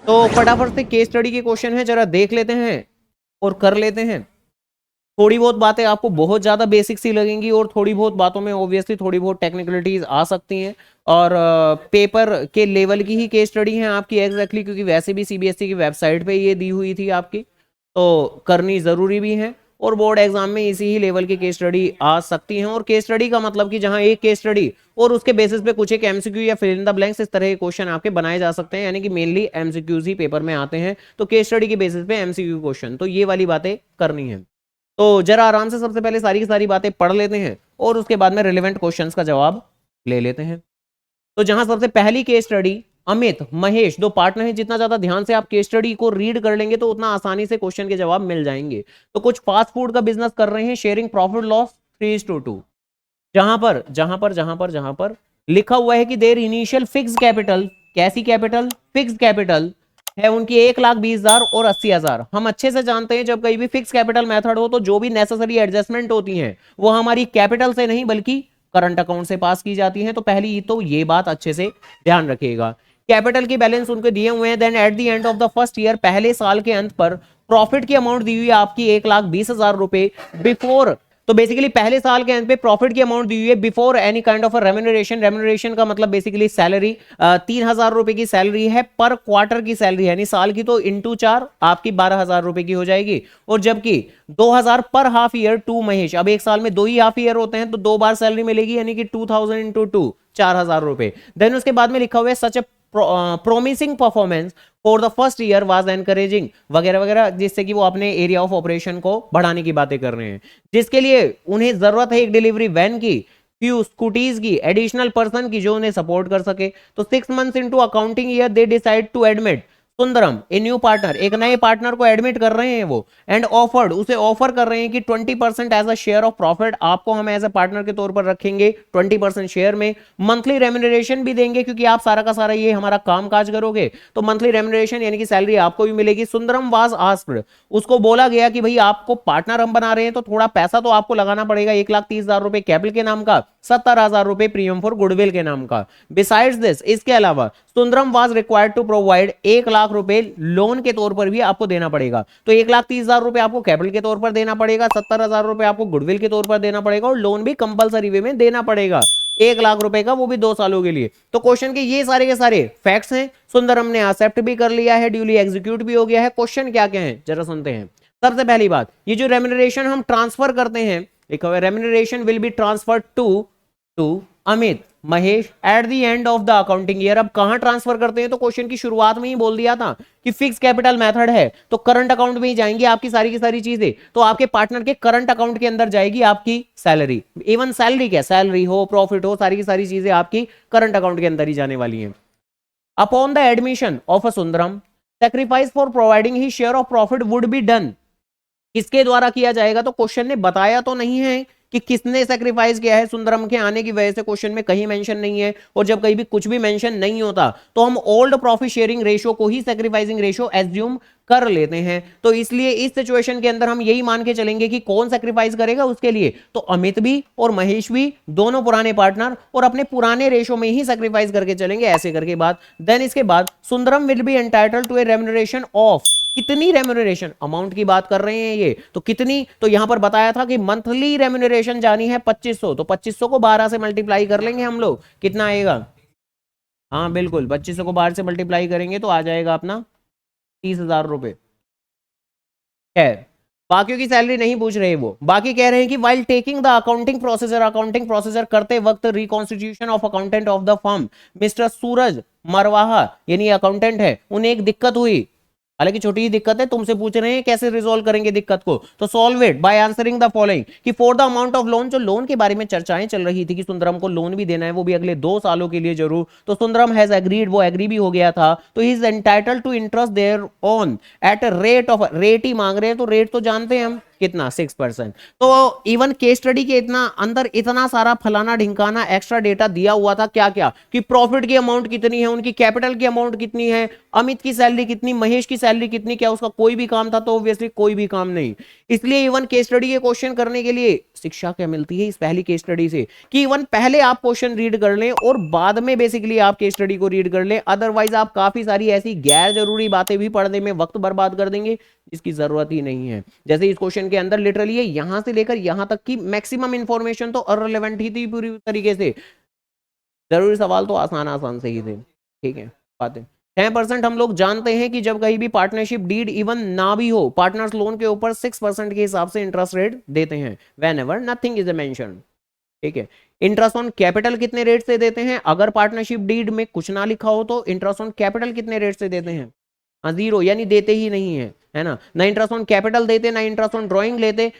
तो फटाफट से केस स्टडी के क्वेश्चन है, जरा देख लेते हैं और कर लेते हैं। थोड़ी बहुत बातें आपको बहुत ज्यादा बेसिक सी लगेंगी और थोड़ी बहुत बातों में ऑब्वियसली थोड़ी बहुत टेक्निकलिटीज आ सकती हैं, और पेपर के लेवल की ही केस स्टडी है आपकी एग्जैक्टली, क्योंकि वैसे भी सीबीएसई की वेबसाइट पे ये दी हुई थी आपकी, तो करनी जरूरी भी है। और बोर्ड एग्जाम में इसी ही लेवल की केस स्टडी आ सकती हैं। और केस स्टडी का मतलब कि जहां एक केस स्टडी और उसके बेसिस पे कुछ एक एमसीक्यू या फिल इन द ब्लैंक्स इस तरह के क्वेश्चन आपके बनाए जा सकते हैं, यानी कि मेनली एमसीक्यूज ही पेपर में आते हैं, तो केस स्टडी के बेसिस पे एमसीक्यू क्वेश्चन, तो ये वाली बातें करनी है। तो जरा आराम से सबसे पहले सारी की सारी बातें पढ़ लेते हैं और उसके बाद में रिलेवेंट क्वेश्चंस का जवाब ले लेते हैं। तो जहां सबसे पहली केस स्टडी, अमित महेश दो पार्टनर हैं, जितना ज्यादा ध्यान से आप केस स्टडी को रीड कर लेंगे तो उतना आसानी से क्वेश्चन के जवाब मिल जाएंगे। तो कुछ फास्ट फूड का बिजनेस कर रहे हैं, शेयरिंग प्रॉफिट लॉस 3:2। जहां पर लिखा हुआ है कि देर इनिशियल फिक्स कैपिटल, कैसी कैपिटल, फिक्स कैपिटल है उनकी 1,20,000 और 80,000। हम अच्छे से जानते हैं जब कहीं भी फिक्स कैपिटल मेथड हो तो जो भी नेसेसरी एडजस्टमेंट होती हैं वो हमारी कैपिटल से नहीं बल्कि करंट अकाउंट से पास की जाती है। तो पहली तो ये बात अच्छे से ध्यान रखिएगा। कैपिटल की बैलेंस उनको दिए हुए हैं। Then at the end of the first year, पहले साल के अंत पर प्रॉफिट की अमाउंट दी हुई है आपकी 1,20,000 रुपए बिफोर। तो बेसिकली पहले साल के अंत पे प्रॉफिट की अमाउंट दी हुई है before any kind of remuneration. Remuneration का मतलब बेसिकली सैलरी, 3,000 रुपए की सैलरी है पर क्वार्टर की सैलरी, यानी साल की तो इंटू 4 आपकी 12,000 रुपए की हो जाएगी। और जबकि 2,000 पर हाफ ईयर टू महेश, अब एक साल में 2 ही हाफ ईयर होते हैं तो 2 बार सैलरी मिलेगी, यानी कि 2,000 इंटू 2 4,000 रुपए। देन उसके बाद में लिखा हुआ है such a promising performance for the first year was encouraging वगैरह वगैरह, जिससे कि वो अपने एरिया ऑफ ऑपरेशन को बढ़ाने की बातें कर रहे हैं, जिसके लिए उन्हें जरूरत है एक डिलीवरी वैन की, फ्यू स्कूटीज की, एडिशनल पर्सन की जो उन्हें सपोर्ट कर सके। तो 6 months into accounting year they decide to admit Sundaram a new partner, एक नए पार्टनर को एडमिट कर रहे हैं वो, एंड ऑफर्ड उसे ऑफर कर रहे हैं कि 20% as a share of profit, आपको हम एज अ पार्टनर के तौर पर रखेंगे 20% शेयर में। मंथली रेम्यूनरेशन भी देंगे क्योंकि आप सारा का सारा ये हमारा काम काज करोगे, तो मंथली रेम्यूनरेशन यानी कि सैलरी आपको भी मिलेगी। सुंदरम वाज आस्क्ड, उसको बोला गया कि भाई आपको पार्टनर हम बना रहे हैं तो थोड़ा पैसा तो आपको लगाना पड़ेगा, 1,30,000 रुपए कैपिटल के नाम का, 70,000 रुपए प्रीमियम फॉर गुडविल के नाम का। बिसाइड्स दिस, इसके अलावा Sundaram was required to provide 1,00,000 रुपए लोन के तौर पर भी आपको देना पड़ेगा। तो 1,30,000 रुपए आपको कैपिटल के तौर पर देना पड़ेगा, 70,000 रुपए आपको गुडविल के तौर पर देना पड़ेगा, और लोन भी कंपलसरी वे में देना पड़ेगा 1,00,000 रुपए का, वो भी 2 सालों के लिए। तो क्वेश्चन के ये सारे के सारे फैक्ट्स हैं, सुंदरम ने एक्सेप्ट भी कर लिया है, ड्यूली एग्जीक्यूट भी हो गया है। क्वेश्चन क्या क्या है जरा सुनते हैं। सबसे पहली बात, ये जो रेम्यूनरेशन हम ट्रांसफर करते हैं, लिखा हुआ है remuneration will be transferred to Amit Mahesh at the end of the accounting year. अब कहां ट्रांसफर करते हैं, तो क्वेश्चन की शुरुआत में ही बोल दिया था कि फिक्स कैपिटल मेथड है तो करंट अकाउंट में ही जाएंगी आपकी सारी की सारी चीजें। तो आपके पार्टनर के करंट अकाउंट के अंदर जाएगी आपकी सैलरी, इवन सैलरी क्या, सैलरी हो प्रॉफिट हो, सारी की सारी चीजें आपकी करंट अकाउंट के अंदर ही जाने वाली हैं। Upon the admission of a Sundaram, sacrifice for providing he share of profit would be done, किसके द्वारा किया जाएगा, तो क्वेश्चन ने बताया तो नहीं है कि किसने सेक्रीफाइस किया है। सुंदरम के आने की वजह से क्वेश्चन में कहीं मेंशन नहीं है, और जब कहीं भी कुछ भी मेंशन नहीं होता तो हम ओल्ड प्रॉफिट शेयरिंग रेशियो को ही सेक्रीफाइसिंग रेशियो एज्यूम कर लेते हैं। तो इसलिए इस सिचुएशन के अंदर हम यही मान के चलेंगे कि कौन सेक्रीफाइस करेगा उसके लिए, तो अमित भी और महेश भी, दोनों पुराने पार्टनर, और अपने पुराने रेशियो में ही सेक्रीफाइस करके चलेंगे, ऐसे करके बात। देन इसके बाद Sundaram will be entitled to a remuneration of, कितनी रेम्यूनरेशन, अमाउंट की बात कर रहे हैं ये, तो कितनी, तो यहां पर बताया था कि मंथली रेम्यूनरेशन जानी है 2500, तो 2500 को 12 से मल्टीप्लाई कर लेंगे हम लोग, कितना आएगा, हाँ बिल्कुल 2500 को 12 से मल्टीप्लाई करेंगे तो आ जाएगा अपना 30,000 रुपए। खैर बाकियों की सैलरी नहीं पूछ रहे वो, बाकी कह रहे हैं कि while taking the accounting procedure, accounting procedure करते वक्त reconstitution of accountant of the firm mister Suraj Marwaha, यानी अकाउंटेंट है, उन्हें एक दिक्कत हुई, हालांकि छोटी ही दिक्कत है, तुमसे पूछ रहे हैं कैसे रिजोल्व करेंगे दिक्कत को, तो solve it by answering the following, कि for the amount of loan, जो लोन के बारे में चर्चाएं चल रही थी कि सुंदरम को लोन भी देना है, वो भी अगले 2 सालों के लिए जरूर, तो सुंदरम हैज एग्रीड, वो एग्री भी हो गया था, तो he is entitled to interest thereon at rate of, rate ही मांग रहे हैं, तो रेट तो जानते हैं हम कितना 6%। तो इवन केस स्टडी के इतना अंदर इतना सारा फलाना ढिंकाना एक्स्ट्रा डेटा दिया हुआ था, क्या क्या कि प्रॉफिट की अमाउंट कितनी है, उनकी कैपिटल की अमाउंट कितनी है, अमित की सैलरी कितनी, महेश की सैलरी कितनी, क्या उसका कोई भी काम था, तो ऑब्वियसली कोई भी काम नहीं। इसलिए इवन केस स्टडी के क्वेश्चन करने के लिए शिक्षा क्या मिलती है इस पहली केस स्टडी से, कि इवन पहले आप क्वेश्चन रीड कर लें और बाद में बेसिकली आप केस स्टडी को रीड कर लें, अदरवाइज आप काफी सारी ऐसी गैर जरूरी बातें भी पढ़ने में वक्त बर्बाद कर देंगे जिसकी जरूरत ही नहीं है। जैसे इस क्वेश्चन के अंदर लिटरली है यहां से लेकर यहां तक की मैक्सिमम इंफॉर्मेशन तो अनरिलेवेंट ही थी पूरी तरीके से, जरूरी सवाल तो आसान आसान से ही थे। ठीक है, बातें 10% हम लोग जानते हैं कि जब कहीं भी पार्टनरशिप डीड इवन ना भी हो, पार्टनर्स लोन के ऊपर 6% के हिसाब से इंटरेस्ट रेट देते हैं when ever nothing is mention. ठीक है, इंटरेस्ट ऑन कैपिटल कितने रेट से देते हैं, अगर पार्टनरशिप डीड में कुछ ना लिखा हो तो इंटरेस्ट ऑन कैपिटल कितने रेट से देते हैं, जीरो, यानी देते ही नहीं है, है ना, इंटरेस्ट ऑन कैपिटल देते ना इंटरेस्ट ऑन ड्रॉइंग लेते।